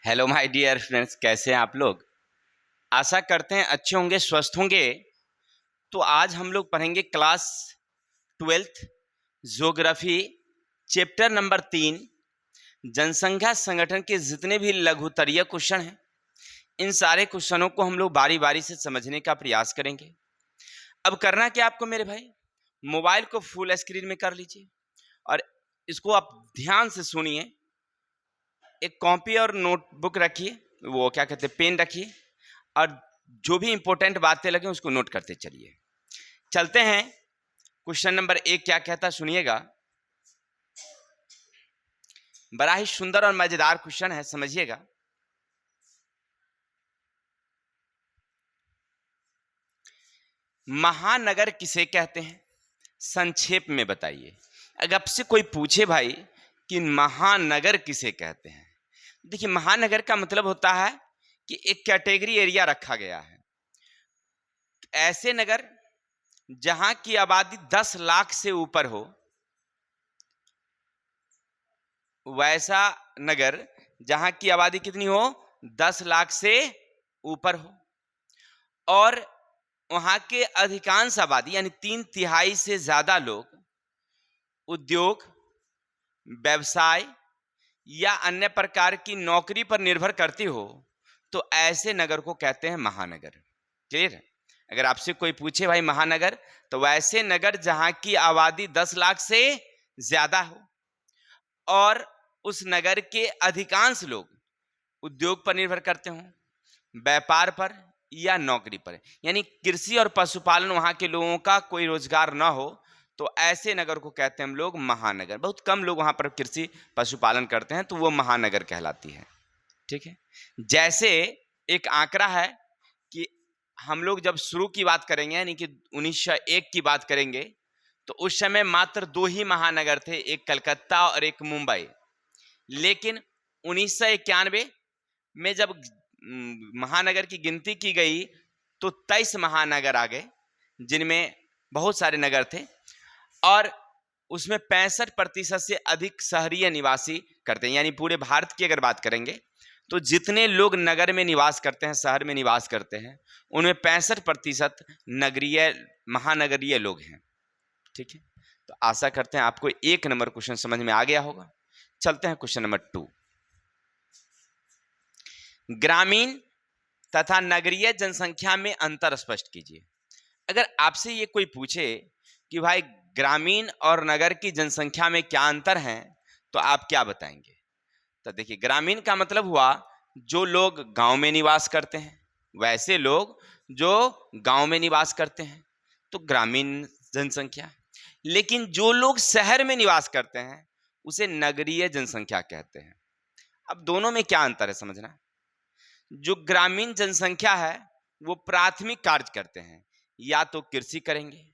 Hello my dear friends, कैसे हैं आप लोग। आशा करते हैं अच्छे होंगे, स्वस्थ होंगे। तो आज हम लोग पढ़ेंगे class 12th geography, chapter number 3, जनसंख्या संगठन के जितने भी लघुत्तरीय क्वेश्चन हैं, इन सारे क्वेश्चनों को हम लोग बारी बारी से समझने का प्रयास करेंगे। अब करना क्या आपको मेरे भाई, मोबाइल को फुल स्क्रीन में कर लीजिए और इसको आप ध्यान से सुनिए। एक कॉपी और नोटबुक रखिए, वो क्या कहते हैं, पेन रखिए, और जो भी इंपॉर्टेंट बातें लगे उसको नोट करते चलिए। चलते हैं। क्वेश्चन नंबर 1 क्या कहता है सुनिएगा। बड़ा ही सुंदर और मजेदार क्वेश्चन है, समझिएगा। महानगर किसे कहते हैं, संक्षेप में बताइए। अगर आपसे कोई पूछे भाई कि महानगर किसे कहते हैं, देखिए महानगर का मतलब होता है कि एक कैटेगरी एरिया रखा गया है। ऐसे नगर जहां की आबादी 10 लाख से ऊपर हो, वैसा नगर जहां की आबादी कितनी हो, 10 लाख से ऊपर हो, और वहां के अधिकांश आबादी यानी 3/3 से ज्यादा लोग उद्योग, व्यवसाय या अन्य प्रकार की नौकरी पर निर्भर करती हो, तो ऐसे नगर को कहते हैं महानगर। क्लियर है। अगर आपसे कोई पूछे भाई महानगर, तो वैसे नगर जहां की आबादी 10 लाख से ज्यादा हो और उस नगर के अधिकांश लोग उद्योग पर निर्भर करते हों, व्यापार पर या नौकरी पर, यानी कृषि और पशुपालन वहां के लोगों का कोई रोजगार ना हो, तो ऐसे नगर को कहते हैं हम लोग महानगर। बहुत कम लोग वहां पर कृषि पशुपालन करते हैं, तो वो महानगर कहलाती है। ठीक है। जैसे एक आंकड़ा है कि हम लोग जब शुरू की बात करेंगे, यानी कि 1901 की बात करेंगे, तो उस समय मात्र 2 ही महानगर थे, एक कलकत्ता और एक मुंबई। लेकिन 1991 में जब महानगर की गिनती की गई, तो 23 महानगर आ गए, जिनमें बहुत सारे नगर थे, और उसमें 65% से अधिक शहरीय निवासी करते हैं। यानी पूरे भारत की अगर बात करेंगे, तो जितने लोग नगर में निवास करते हैं, शहर में निवास करते हैं, उनमें 65% नगरीय महानगरीय लोग हैं। ठीक है। तो आशा करते हैं आपको 1 नंबर क्वेश्चन समझ में आ गया होगा। चलते हैं क्वेश्चन नंबर 2। ग्रामीण तथा नगरीय जनसंख्या में अंतर स्पष्ट कीजिए। अगर आपसे ये कोई पूछे कि भाई ग्रामीण और नगर की जनसंख्या में क्या अंतर है, तो आप क्या बताएंगे। तो देखिए, ग्रामीण का मतलब हुआ जो लोग गांव में निवास करते हैं, वैसे लोग जो गांव में निवास करते हैं, तो ग्रामीण जनसंख्या। लेकिन जो लोग शहर में निवास करते हैं, उसे नगरीय जनसंख्या कहते हैं। अब दोनों में क्या अंतर है समझना। जो ग्रामीण जनसंख्या है, वो प्राथमिक कार्य करते हैं, या तो कृषि करेंगे,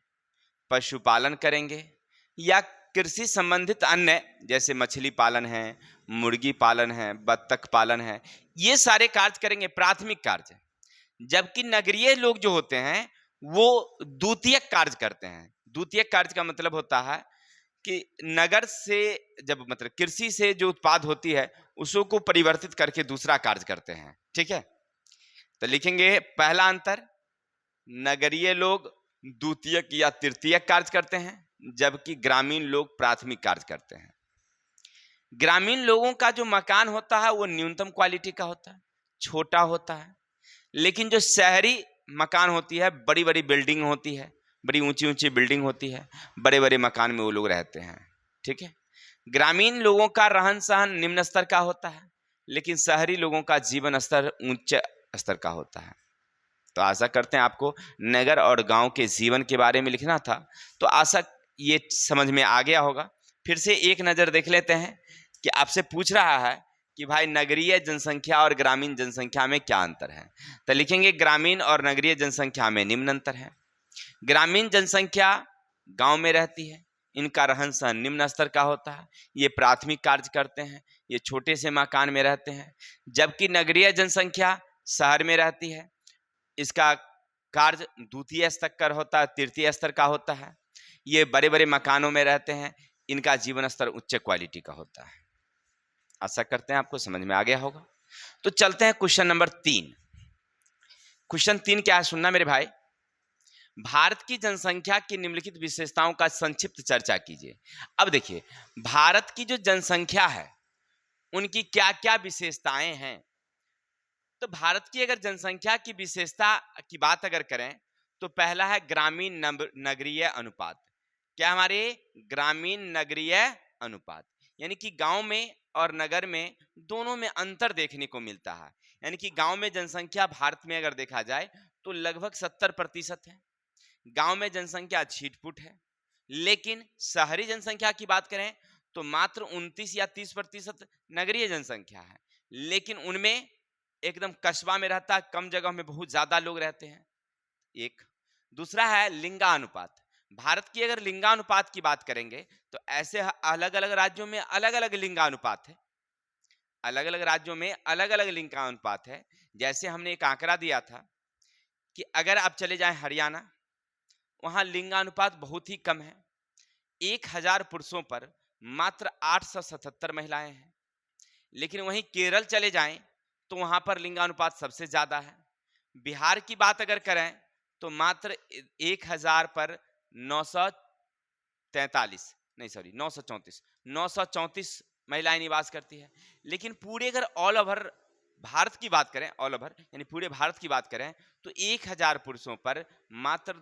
पशुपालन करेंगे, या कृषि संबंधित अन्य जैसे मछली पालन है, मुर्गी पालन है, बत्तख पालन है, ये सारे कार्य करेंगे, प्राथमिक कार्य। जबकि नगरीय लोग जो होते हैं, वो द्वितीयक कार्य करते हैं। द्वितीयक कार्य का मतलब होता है कि नगर से जब मतलब कृषि से जो उत्पाद होती है, उसको परिवर्तित करके दूसरा कार्य करते हैं। ठीक है। तो लिखेंगे पहला अंतर, नगरीय लोग द्वितीयक या तृतीयक कार्य करते हैं, जबकि ग्रामीण लोग प्राथमिक कार्य करते हैं। ग्रामीण लोगों का जो मकान होता है, वो न्यूनतम क्वालिटी का होता है, छोटा होता है। लेकिन जो शहरी मकान होती है, बड़ी बड़ी बिल्डिंग होती है, बड़ी ऊंची ऊंची बिल्डिंग होती है, बड़े बड़े मकान में वो लोग रहते हैं। ठीक है। ग्रामीण लोगों का रहन सहन निम्न स्तर का होता है, लेकिन शहरी लोगों का जीवन स्तर उच्च स्तर का होता है। तो आशा करते हैं आपको नगर और गांव के जीवन के बारे में लिखना था, तो आशा ये समझ में आ गया होगा। फिर से एक नज़र देख लेते हैं कि आपसे पूछ रहा है कि भाई नगरीय जनसंख्या और ग्रामीण जनसंख्या में क्या अंतर है। तो लिखेंगे ग्रामीण और नगरीय जनसंख्या में निम्न अंतर है। ग्रामीण जनसंख्या गांव में रहती है, इनका रहन सहन निम्न स्तर का होता है, ये प्राथमिक कार्य करते हैं, ये छोटे से मकान में रहते हैं। जबकि नगरीय जनसंख्या शहर में रहती है, इसका कार्य द्वितीय स्तर का होता है, तृतीय स्तर का होता है, ये बड़े बड़े मकानों में रहते हैं, इनका जीवन स्तर उच्च क्वालिटी का होता है। आशा करते हैं आपको समझ में आ गया होगा। तो चलते हैं क्वेश्चन नंबर 3। क्वेश्चन 3 क्या है, सुनना मेरे भाई। भारत की जनसंख्या की निम्नलिखित विशेषताओं का संक्षिप्त चर्चा कीजिए। अब देखिए, भारत की जो जनसंख्या है उनकी क्या क्या विशेषताएं हैं। तो भारत की अगर जनसंख्या की विशेषता की बात अगर करें तो पहला है ग्रामीण नगरीय अनुपात। क्या हमारे ग्रामीण नगरीय अनुपात, यानी कि गांव में और नगर में दोनों में अंतर देखने को मिलता है। यानी कि गांव में जनसंख्या भारत में अगर देखा जाए तो लगभग 70% है, गांव में जनसंख्या छिटपुट है। लेकिन शहरी जनसंख्या की बात करें तो मात्र 29 या 30% नगरीय जनसंख्या है, लेकिन उनमें एकदम कस्बा में रहता है, कम जगह में बहुत ज्यादा लोग रहते हैं। एक दूसरा है लिंगानुपात। भारत की अगर लिंगानुपात की बात करेंगे तो ऐसे अलग अलग राज्यों में अलग अलग लिंगानुपात है, अलग अलग राज्यों में अलग अलग लिंगानुपात है। जैसे हमने एक आंकड़ा दिया था कि अगर आप चले जाएं हरियाणा, वहां लिंगानुपात बहुत ही कम है। 1000 पुरुषों पर मात्र 877 महिलाएं हैं। लेकिन वहीं केरल चले जाएं तो वहां पर लिंगानुपात सबसे ज्यादा है। बिहार की बात अगर करें तो मात्र 1000 पर 943 नहीं सॉरी 934 महिलाएं निवास करती है। लेकिन पूरे अगर ऑल ओवर भारत की बात करें, ऑल ओवर यानी पूरे भारत की बात करें तो 1000 पुरुषों पर मात्र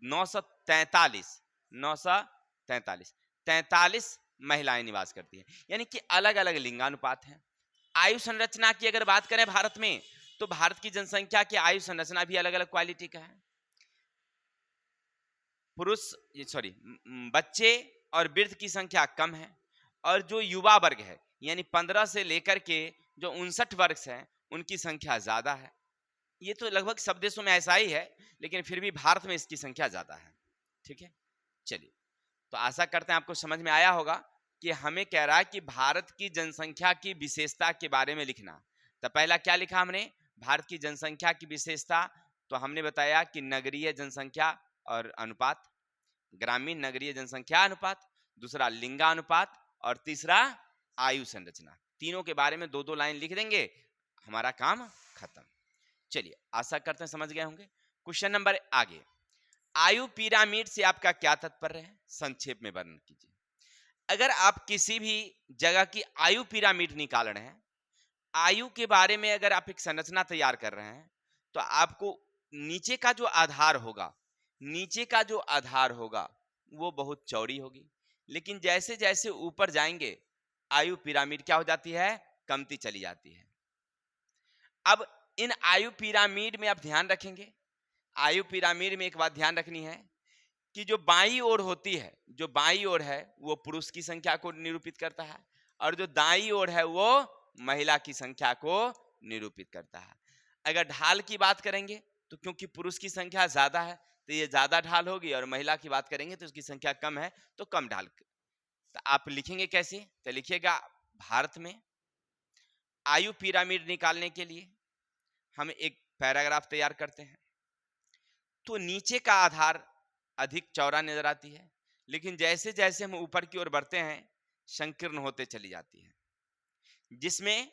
943 महिलाएं निवास करती है। यानी कि अलग अलग लिंगानुपात है। आयु संरचना की अगर बात करें भारत में तो भारत की जनसंख्या की आयु संरचना भी अलग अलग क्वालिटी का है। पुरुष सॉरी बच्चे और वृद्ध की संख्या कम है, और जो युवा वर्ग है यानी 15 से लेकर के जो 59 वर्ग हैं उनकी संख्या ज्यादा है। ये तो लगभग सब देशों में ऐसा ही है, लेकिन फिर भी भारत में इसकी संख्या ज्यादा है। ठीक है, चलिए, तो आशा करते हैं आपको समझ में आया होगा कि हमें कह रहा है कि भारत की जनसंख्या की विशेषता के बारे में लिखना। तो पहला क्या लिखा हमने, भारत की जनसंख्या की विशेषता। तो हमने बताया कि नगरीय जनसंख्या और अनुपात, ग्रामीण नगरीय जनसंख्या अनुपात, दूसरा लिंगानुपात, और तीसरा आयु संरचना। तीनों के बारे में दो दो लाइन लिख देंगे, हमारा काम खत्म। चलिए, आशा करते हैं समझ गए होंगे। क्वेश्चन नंबर आगे, आयु पिरामिड से आपका क्या तात्पर्य है, संक्षेप में वर्णन कीजिए। अगर आप किसी भी जगह की आयु पिरामिड निकाल रहे हैं, आयु के बारे में अगर आप एक संरचना तैयार कर रहे हैं, तो आपको नीचे का जो आधार होगा, नीचे का जो आधार होगा वो बहुत चौड़ी होगी। लेकिन जैसे जैसे ऊपर जाएंगे आयु पिरामिड क्या हो जाती है, कमती चली जाती है। अब इन आयु पिरामिड में आप ध्यान रखेंगे, आयु पिरामिड में एक बात ध्यान रखनी है कि जो बाईं ओर होती है, जो बाईं ओर है वो पुरुष की संख्या को निरूपित करता है, और जो दाईं ओर है वो महिला की संख्या को निरूपित करता है। अगर ढाल की बात करेंगे तो क्योंकि पुरुष की संख्या ज्यादा है तो ये ज्यादा ढाल होगी, और महिला की बात करेंगे तो उसकी संख्या कम है तो कम ढाल। तो आप लिखेंगे कैसे, तो लिखिएगा, भारत में आयु पिरामिड निकालने के लिए हम एक पैराग्राफ तैयार करते हैं। तो नीचे का आधार अधिक चौड़ा नजर आती है, लेकिन जैसे जैसे हम ऊपर की ओर बढ़ते हैं संकीर्ण होते चली जाती है, जिसमें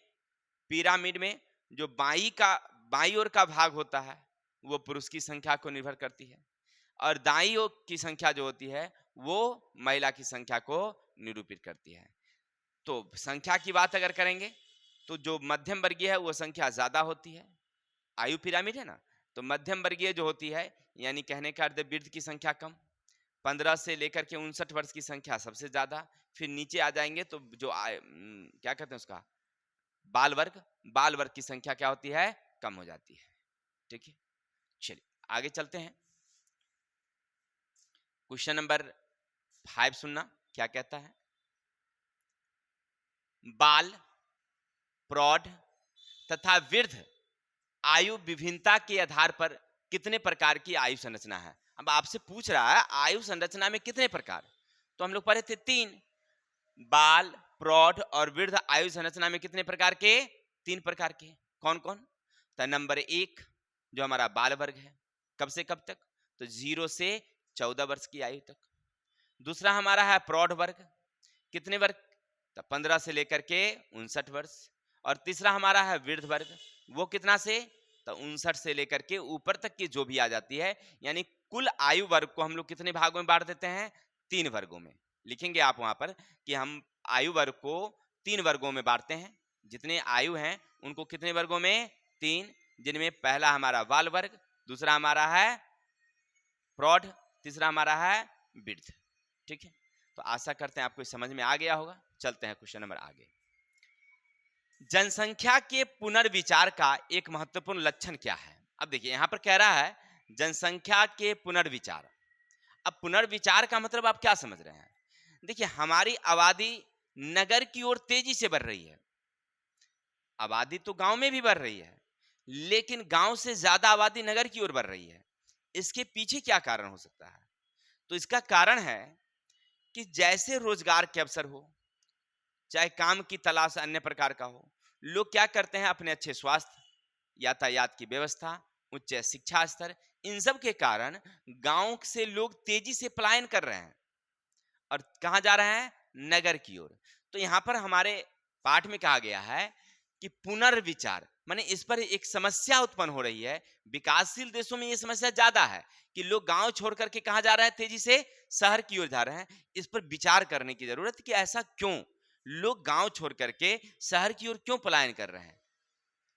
पिरामिड में जो बाई ओर का भाग होता है वो पुरुष की संख्या को निर्भर करती है, और दाईं ओर की संख्या जो होती है वो महिला की संख्या को निरूपित करती है। तो संख्या की बात अगर करेंगे तो जो मध्यम वर्गीय है वो संख्या ज्यादा होती है। आयु पिरामिड है ना, तो मध्यम वर्गीय जो होती है यानी कहने का अर्थ वृद्ध की संख्या कम, 15 से लेकर के 59 वर्ष की संख्या सबसे ज्यादा। फिर नीचे आ जाएंगे तो जो क्या कहते हैं उसका बाल वर्ग की संख्या क्या होती है, कम हो जाती है। ठीक है, चलिए आगे चलते हैं। क्वेश्चन नंबर 5 सुनना क्या कहता है। बाल, प्रौढ़ तथा वृद्ध आयु विभिन्नता के आधार पर कितने प्रकार की आयु संरचना है। अब आपसे पूछ रहा है आयु संरचना में कितने प्रकार, तो हम लोग पढ़े थे 3, बाल, प्रौढ़ और वृद्ध आयु संरचना में कितने प्रकार के, 3 प्रकार के। कौन कौन, तो नंबर 1 जो हमारा बाल वर्ग है, कब से कब तक, तो 0 से 14 वर्ष की आयु तक। दूसरा हमारा है प्रौढ़ वर्ग, कितने वर्ग, तो 15 से लेकर के 59 वर्ष। और तीसरा हमारा है वृद्ध वर्ग, वो कितना से, तो 59 से लेकर के ऊपर तक की जो भी आ जाती है, यानी कुल आयु वर्ग को हम लोग कितने भागों में बांट देते हैं, 3 वर्गों में। लिखेंगे आप वहां पर कि हम आयु वर्ग को 3 वर्गों में बांटते हैं। जितने आयु हैं उनको कितने वर्गों में, 3, जिनमें पहला हमारा बाल वर्ग, दूसरा हमारा है प्रौढ़, तीसरा हमारा है वृद्ध। ठीक है, तो आशा करते हैं आपको समझ में आ गया होगा। चलते हैं क्वेश्चन नंबर आगे। जनसंख्या के पुनर्विचार का एक महत्वपूर्ण लक्षण क्या है। अब देखिए यहां पर कह रहा है जनसंख्या के पुनर्विचार। अब पुनर्विचार का मतलब आप क्या समझ रहे हैं। देखिए हमारी आबादी नगर की ओर तेजी से बढ़ रही है। आबादी तो गांव में भी बढ़ रही है, लेकिन गांव से ज्यादा आबादी नगर की ओर बढ़ रही है। इसके पीछे क्या कारण हो सकता है, तो इसका कारण है कि जैसे रोजगार के अवसर हो, चाहे काम की तलाश अन्य प्रकार का हो, लोग क्या करते हैं, अपने अच्छे स्वास्थ्य, यातायात की व्यवस्था, उच्च शिक्षा स्तर, इन सब के कारण गांव से लोग तेजी से पलायन कर रहे हैं और कहां जा रहे हैं, नगर की ओर। तो यहां पर हमारे पाठ में कहा गया है कि पुनर्विचार माने इस पर एक समस्या उत्पन्न हो रही है। विकासशील देशों में यह समस्या ज्यादा है कि लोग गांव छोड़ करके कहां जा रहे हैं, तेजी से शहर की ओर जा रहे हैं। इस पर विचार करने की जरूरत कि ऐसा क्यों, लोग गांव छोड़ करके शहर की ओर क्यों पलायन कर रहे हैं।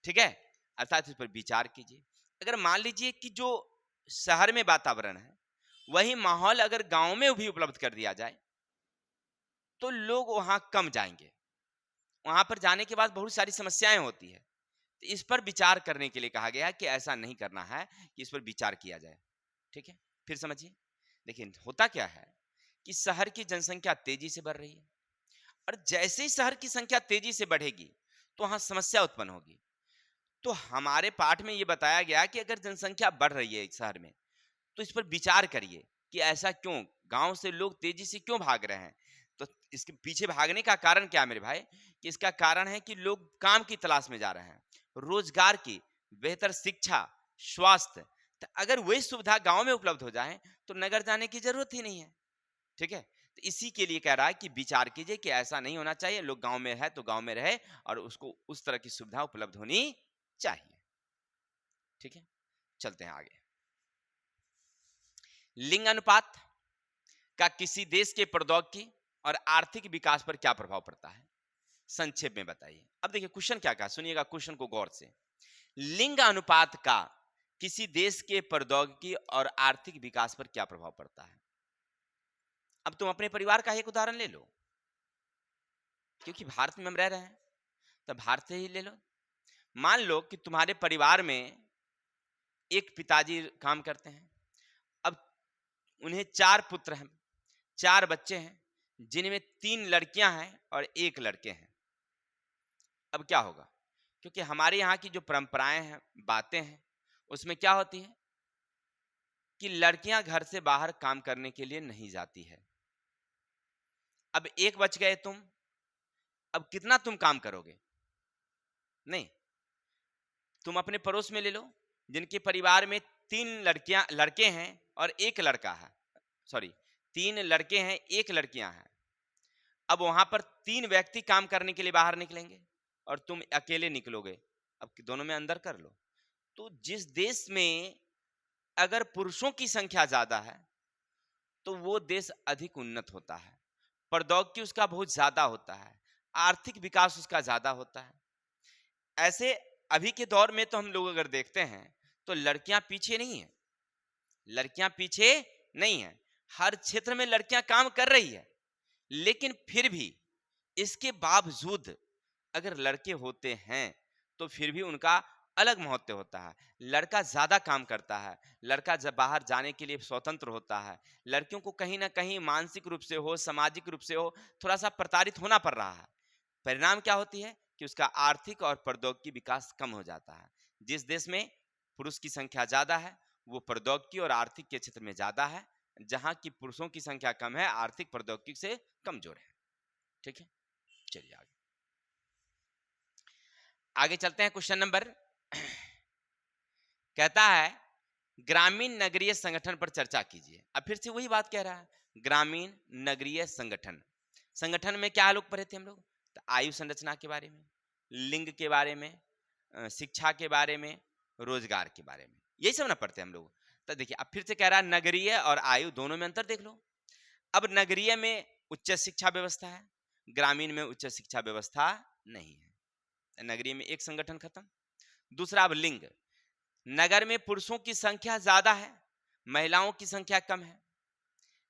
ठीक है, अर्थात इस पर विचार कीजिए। अगर मान लीजिए कि जो शहर में वातावरण है वही माहौल अगर गांव में भी उपलब्ध कर दिया जाए तो लोग वहां कम जाएंगे। वहां पर जाने के बाद बहुत सारी समस्याएं होती है। तो इस पर विचार करने के लिए कहा गया कि ऐसा नहीं करना है, कि इस पर विचार किया जाए। ठीक है, फिर समझिए। देखिए होता क्या है कि शहर की जनसंख्या तेजी से बढ़ रही है और जैसे ही शहर की संख्या तेजी से बढ़ेगी तो वहां समस्या उत्पन्न होगी। तो हमारे पाठ में यह बताया गया कि अगर जनसंख्या बढ़ रही है एक शहर में तो इस पर विचार करिए कि ऐसा क्यों, गांव से लोग तेजी से क्यों भाग रहे हैं। तो इसके पीछे भागने का कारण क्या है मेरे भाई, कि इसका कारण है कि लोग काम की तलाश में जा रहे हैं, रोजगार की, बेहतर शिक्षा, स्वास्थ्य। तो अगर वही सुविधा गांव में उपलब्ध हो जाए तो नगर जाने की जरूरत ही नहीं है। ठीक है, तो इसी के लिए कह रहा है कि विचार कीजिए कि ऐसा नहीं होना चाहिए। लोग गांव में है तो गांव में रहे और उसको उस तरह की सुविधा उपलब्ध होनी चाहिए। ठीक है, चलते हैं आगे। लिंग अनुपात का किसी देश के प्रौद्योगिकी और आर्थिक विकास पर क्या प्रभाव पड़ता है, संक्षेप में बताइए। अब देखिए क्वेश्चन क्या कहा, सुनिएगा क्वेश्चन को गौर से। लिंग अनुपात का किसी देश के प्रौद्योगिकी और आर्थिक विकास पर क्या प्रभाव पड़ता है। अब तुम अपने परिवार का एक उदाहरण ले लो, क्योंकि भारत में हम रह रहे हैं तो भारत से ही ले लो। मान लो कि तुम्हारे परिवार में एक पिताजी काम करते हैं। अब उन्हें 4 पुत्र हैं, 4 बच्चे हैं, जिनमें 3 लड़कियां हैं और 1 लड़के हैं। अब क्या होगा, क्योंकि हमारे यहाँ की जो परंपराएं हैं, बातें हैं, उसमें क्या होती है कि लड़कियां घर से बाहर काम करने के लिए नहीं जाती है। अब 1 बच गए तुम, अब कितना तुम काम करोगे, नहीं। तुम अपने पड़ोस में ले लो, जिनके परिवार में 3 लड़के हैं और 1 लड़का है, सॉरी 3 लड़के हैं 1 लड़कियां हैं। अब वहां पर 3 व्यक्ति काम करने के लिए बाहर निकलेंगे और तुम अकेले निकलोगे। अब दोनों में अंदर कर लो। तो जिस देश में अगर पुरुषों की संख्या ज्यादा है तो वो देश अधिक उन्नत होता है, प्रौद्योगिकी उसका बहुत ज्यादा होता है, आर्थिक विकास उसका ज्यादा होता है। ऐसे अभी के दौर में तो हम लोग अगर देखते हैं तो लड़कियां पीछे नहीं है, लड़कियां पीछे नहीं है, हर क्षेत्र में लड़कियां काम कर रही है। लेकिन फिर भी इसके बावजूद अगर लड़के होते हैं तो फिर भी उनका अलग महत्व होता है। लड़का ज्यादा काम करता है, लड़का जब बाहर जाने के लिए स्वतंत्र होता है। लड़कियों को कहीं ना कहीं मानसिक रूप से हो, सामाजिक रूप से हो, थोड़ा सा प्रताड़ित होना पड़ रहा है। परिणाम क्या होती है कि उसका आर्थिक और प्रौद्योगिकी विकास कम हो जाता है। जिस देश में पुरुष की संख्या ज्यादा है वो प्रौद्योगिकी और आर्थिक के क्षेत्र में ज्यादा है, जहां की पुरुषों की संख्या कम है, आर्थिक प्रौद्योगिकी से कमजोर है। ठीक है, चलिए आगे आगे चलते हैं। क्वेश्चन नंबर कहता है ग्रामीण नगरीय संगठन पर चर्चा कीजिए। अब फिर से वही बात कह रहा है, ग्रामीण नगरीय संगठन। संगठन में क्या लोग पढ़े थे हम लोग, तो आयु संरचना के बारे में, लिंग के बारे में, शिक्षा के बारे में, रोजगार के बारे में, यही सब ना पढ़ते हैं हम लोग। तो देखिए अब फिर से कह रहा है नगरीय और आयु दोनों में अंतर देख लो। अब नगरीय में उच्च शिक्षा व्यवस्था है, ग्रामीण में उच्च शिक्षा व्यवस्था नहीं है। नगरीय में एक संगठन खत्म। दूसरा अब लिंग, नगर में पुरुषों की संख्या ज्यादा है, महिलाओं की संख्या कम है,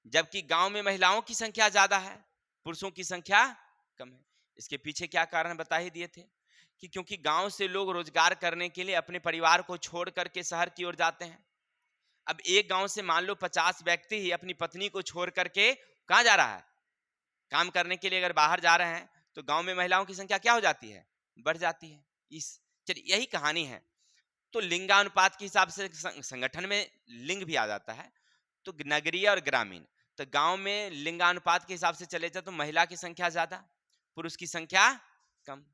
जबकि गांव में महिलाओं की संख्या ज्यादा है, पुरुषों की संख्या कम है। इसके पीछे क्या कारण बता ही दिए थे कि क्योंकि गांव से लोग रोजगार करने के लिए अपने परिवार को छोड़ करके शहर की ओर जाते हैं। अब एक गांव से मान लो 50 व्यक्ति ही अपनी पत्नी को छोड़ करके कहाँ जा रहा है, काम करने के लिए अगर बाहर जा रहे हैं, तो गांव में महिलाओं की संख्या क्या हो जाती है, बढ़ जाती है। इस चलिए यही कहानी है। तो लिंगानुपात के हिसाब से संगठन में लिंग भी आ जाता है। तो नगरीय और ग्रामीण, तो गांव में लिंगानुपात के हिसाब से चले जाए तो महिला की संख्या ज्यादा, पुरुष की संख्या कम।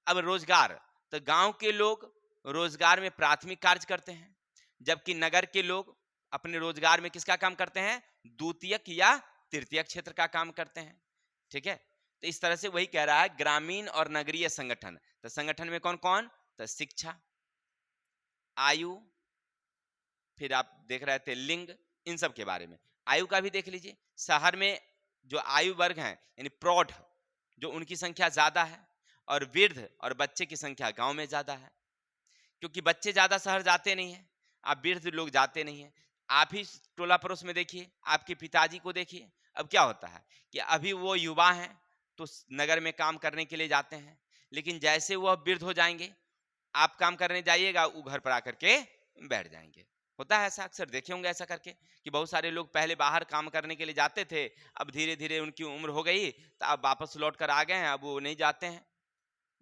अब रोजगार, तो गांव के लोग रोजगार में प्राथमिक कार्य करते हैं, जबकि नगर के लोग अपने रोजगार में किसका काम करते हैं, द्वितीयक या तृतीयक क्षेत्र का काम करते हैं। ठीक है, तो इस तरह से वही कह रहा है ग्रामीण और नगरीय संगठन। तो संगठन में कौन कौन, तो शिक्षा, आयु, फिर आप देख रहे थे लिंग, इन सब के बारे में। आयु का भी देख लीजिए, शहर में जो आयु वर्ग हैं यानी प्रौढ़, जो उनकी संख्या ज्यादा है, और वृद्ध और बच्चे की संख्या गांव में ज्यादा है, क्योंकि बच्चे ज्यादा शहर जाते नहीं है, आप वृद्ध लोग जाते नहीं है। आप ही टोला पड़ोस में देखिए, आपके पिताजी को देखिए, अब क्या होता है कि अभी वो युवा हैं तो नगर में काम करने के लिए जाते हैं, लेकिन जैसे वो अब वृद्ध हो जाएंगे, आप काम करने जाइएगा, वो घर पर आकर के बैठ जाएंगे। होता है ऐसा, अक्सर देखे होंगे ऐसा करके कि बहुत सारे लोग पहले बाहर काम करने के लिए जाते थे, अब धीरे धीरे उनकी उम्र हो गई तो अब वापस लौट कर आ गए हैं, अब वो नहीं जाते हैं।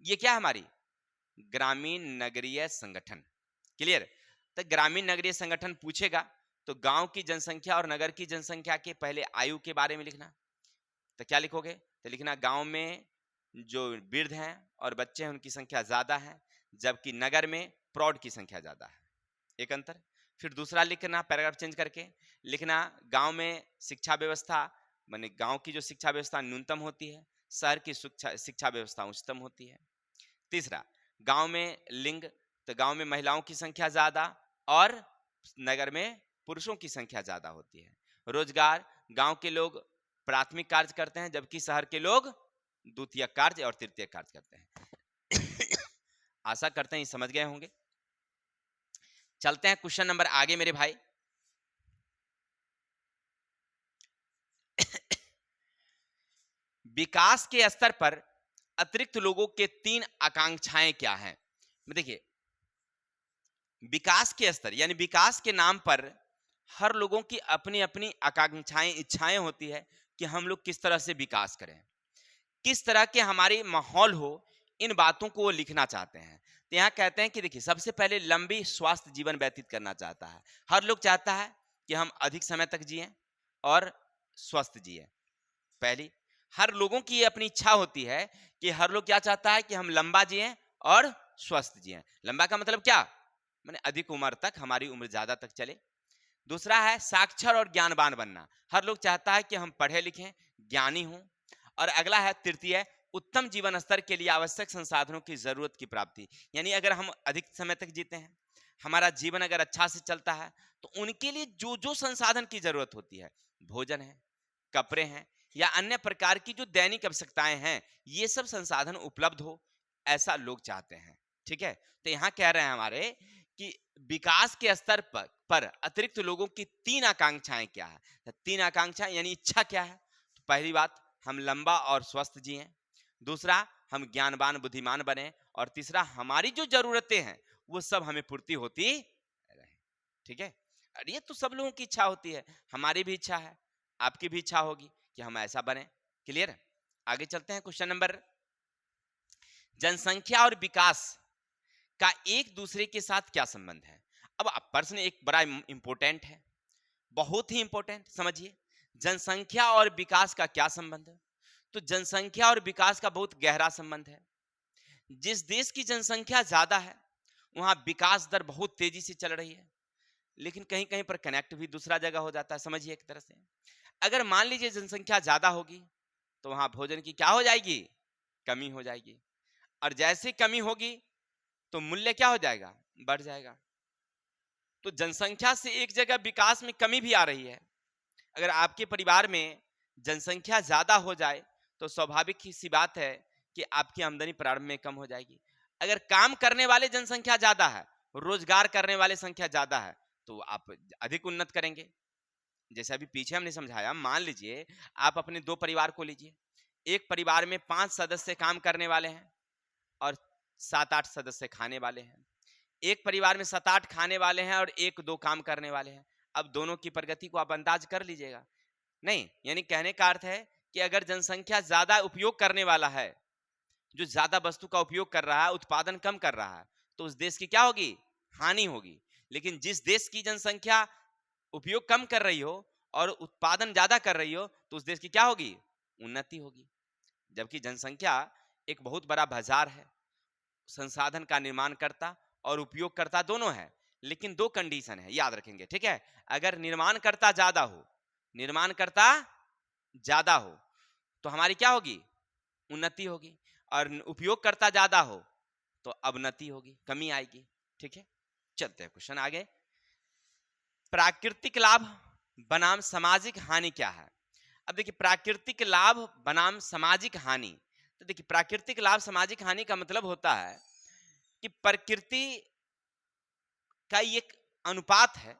ये क्या है, हमारी ग्रामीण नगरीय संगठन। क्लियर। तो ग्रामीण नगरीय संगठन पूछेगा तो गांव की जनसंख्या और नगर की जनसंख्या के पहले आयु के बारे में लिखना। तो क्या लिखोगे, तो लिखना गांव में जो वृद्ध हैं और बच्चे हैं उनकी संख्या ज्यादा है, जबकि नगर में प्रौढ़ की संख्या ज्यादा है, एक अंतर। फिर दूसरा लिखना, पैराग्राफ चेंज करके लिखना, गांव में शिक्षा व्यवस्था माने गांव की जो शिक्षा व्यवस्था न्यूनतम होती है, शहर की शिक्षा व्यवस्था उच्चतम होती है। तीसरा, गांव में लिंग, तो गांव में महिलाओं की संख्या ज्यादा और नगर में पुरुषों की संख्या ज्यादा होती है। रोजगार, गांव के लोग प्राथमिक कार्य करते हैं, जबकि शहर के लोग द्वितीय कार्य और तृतीय कार्य करते हैं। आशा करते हैं ये समझ गए होंगे। चलते हैं क्वेश्चन नंबर आगे मेरे भाई। विकास के स्तर पर अतिरिक्त लोगों के 3 आकांक्षाएं क्या हैं। देखिए, विकास के स्तर यानी विकास के नाम पर हर लोगों की अपनी अपनी आकांक्षाएं, इच्छाएं होती है कि हम लोग किस तरह से विकास करें, किस तरह के हमारी माहौल हो, इन बातों को वो लिखना चाहते हैं। तो यहाँ कहते हैं कि देखिए, सबसे पहले लंबी स्वास्थ्य जीवन व्यतीत करना चाहता है। हर लोग चाहता है कि हम अधिक समय तक जिएं और स्वस्थ जिएं। पहली, हर लोगों की ये अपनी इच्छा होती है कि हर लोग क्या चाहता है कि हम लंबा जिएं और स्वस्थ जिएं। लंबा का मतलब क्या, माने अधिक उम्र तक, हमारी उम्र ज्यादा तक चले। दूसरा है साक्षर और ज्ञानवान बनना, हर लोग चाहता है कि हम पढ़े लिखें, ज्ञानी हों। और अगला है तृतीय, उत्तम जीवन स्तर के लिए आवश्यक संसाधनों की जरूरत की प्राप्ति, यानी अगर हम अधिक समय तक जीते हैं, हमारा जीवन अगर अच्छा से चलता है, तो उनके लिए जो जो संसाधन की जरूरत होती है, भोजन है, कपड़े हैं, या अन्य प्रकार की जो दैनिक आवश्यकताएं हैं, ये सब संसाधन उपलब्ध हो, ऐसा लोग चाहते हैं। ठीक है, तो यहाँ कह रहे हैं हमारे कि विकास के स्तर पर अतिरिक्त लोगों की 3 आकांक्षाएं क्या है। तो 3 आकांक्षाएं यानी इच्छा क्या है, तो पहली बात, हम लंबा और स्वस्थ जिएं। दूसरा, हम ज्ञानवान बुद्धिमान बने। और तीसरा, हमारी जो जरूरतें हैं वो सब हमें पूर्ति होती रहे। ठीक है, और ये तो सब लोगों की इच्छा होती है, हमारी भी इच्छा है, आपकी भी इच्छा होगी कि हम ऐसा बने। क्लियर। आगे चलते हैं क्वेश्चन नंबर, जनसंख्या और विकास का एक दूसरे के साथ क्या संबंध है। अब प्रश्न एक बड़ा इंपॉर्टेंट है, बहुत ही इंपॉर्टेंट, समझिए। जनसंख्या और विकास का क्या संबंध है। तो जनसंख्या और विकास का बहुत गहरा संबंध है। जिस देश की जनसंख्या ज्यादा है वहां विकास दर बहुत तेजी से चल रही है, लेकिन कहीं कहीं पर कनेक्ट भी दूसरा जगह हो जाता है। समझिए, एक तरह से अगर मान लीजिए जनसंख्या ज्यादा होगी तो वहां भोजन की क्या हो जाएगी, कमी हो जाएगी। और जैसे कमी होगी तो मूल्य क्या हो जाएगा, बढ़ जाएगा। तो जनसंख्या से एक जगह विकास में कमी भी आ रही है। अगर आपके परिवार में जनसंख्या ज्यादा हो जाए तो स्वाभाविक ही सी बात है कि आपकी आमदनी प्रारंभ में कम हो जाएगी। अगर काम करने वाले जनसंख्या ज्यादा है, रोजगार करने वाले संख्या ज्यादा है, तो आप अधिक उन्नत करेंगे। जैसे अभी पीछे हमने समझाया, मान लीजिए आप अपने दो परिवार को लीजिए। एक परिवार में 5 सदस्य काम करने वाले हैं और 7-8 सदस्य खाने वाले हैं। एक परिवार में 7-8 खाने वाले हैं और 1-2 काम करने वाले हैं। अब दोनों की प्रगति को आप अंदाज कर लीजिएगा। नहीं, यानी कहने का अर्थ है कि अगर जनसंख्या ज्यादा उपयोग करने वाला है, जो ज्यादा वस्तु का उपयोग कर रहा है, उत्पादन कम कर रहा है, तो उस देश की क्या होगी, हानि होगी। लेकिन जिस देश की जनसंख्या उपयोग कम कर रही हो और उत्पादन ज्यादा कर रही हो, तो उस देश की क्या होगी, उन्नति होगी। जबकि जनसंख्या एक बहुत बड़ा बाजार है, संसाधन का निर्माण करता और उपयोगकर्ता दोनों है। लेकिन दो कंडीशन है, याद रखेंगे, ठीक है। अगर निर्माणकर्ता ज्यादा हो, निर्माणकर्ता ज्यादा हो, तो हमारी क्या होगी, उन्नति होगी। और उपयोगकर्ता ज्यादा हो तो अवनति होगी, कमी आएगी। ठीक है, चलते हैं क्वेश्चन आगे। प्राकृतिक लाभ बनाम सामाजिक हानि क्या है। अब देखिए, प्राकृतिक लाभ बनाम सामाजिक हानि। तो देखिए, प्राकृतिक लाभ सामाजिक हानि का मतलब होता है कि प्रकृति का एक अनुपात है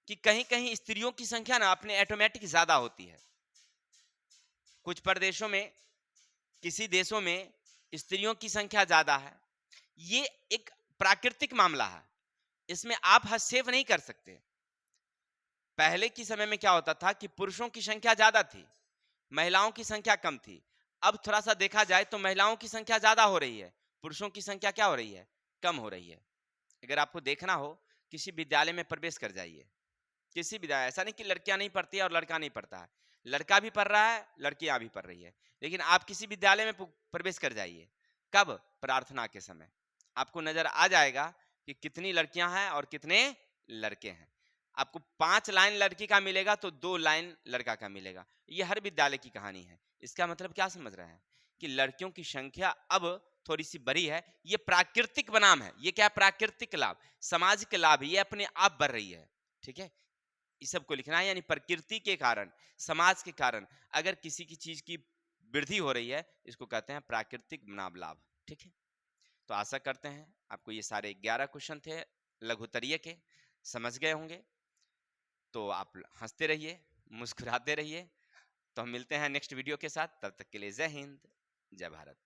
कि कहीं कहीं स्त्रियों की संख्या ना अपने ऑटोमेटिक ज्यादा होती है। कुछ प्रदेशों में, किसी देशों में स्त्रियों की संख्या ज्यादा है। ये एक प्राकृतिक मामला है, इसमें आप हस्तक्षेप नहीं कर सकते। पहले के समय में क्या होता था कि पुरुषों की संख्या ज्यादा थी, महिलाओं की संख्या कम थी। अब थोड़ा सा देखा जाए तो महिलाओं की संख्या ज्यादा हो रही है, पुरुषों की संख्या क्या हो रही है, कम हो रही है। अगर आपको देखना हो, किसी विद्यालय में प्रवेश कर जाइए, किसी विद्यालय, ऐसा नहीं कि लड़कियां नहीं पढ़ती है और लड़का नहीं पढ़ता है, लड़का भी पढ़ रहा है, लड़कियां भी पढ़ रही है। लेकिन आप किसी विद्यालय में प्रवेश कर जाइए, कब, प्रार्थना के समय, आपको नजर आ जाएगा कि कितनी लड़कियां हैं और कितने लड़के हैं। आपको 5 लाइन लड़की का मिलेगा तो 2 लाइन लड़का का मिलेगा। ये हर विद्यालय की कहानी है। इसका मतलब क्या समझ रहे हैं कि लड़कियों की संख्या अब थोड़ी सी बड़ी है। ये प्राकृतिक बनाम है, ये क्या, प्राकृतिक लाभ, सामाजिक लाभ, ये अपने आप बढ़ रही है। ठीक है, इस सब को लिखना है। यानी प्रकृति के कारण, समाज के कारण अगर किसी की चीज की वृद्धि हो रही है, इसको कहते हैं प्राकृतिक बनाम लाभ। ठीक है, तो आशा करते हैं आपको ये सारे 11 क्वेश्चन थे लघुतरीय के समझ गए होंगे। तो आप हंसते रहिए, मुस्कुराते रहिए। तो हम मिलते हैं नेक्स्ट वीडियो के साथ, तब तक के लिए जय हिंद, जय भारत।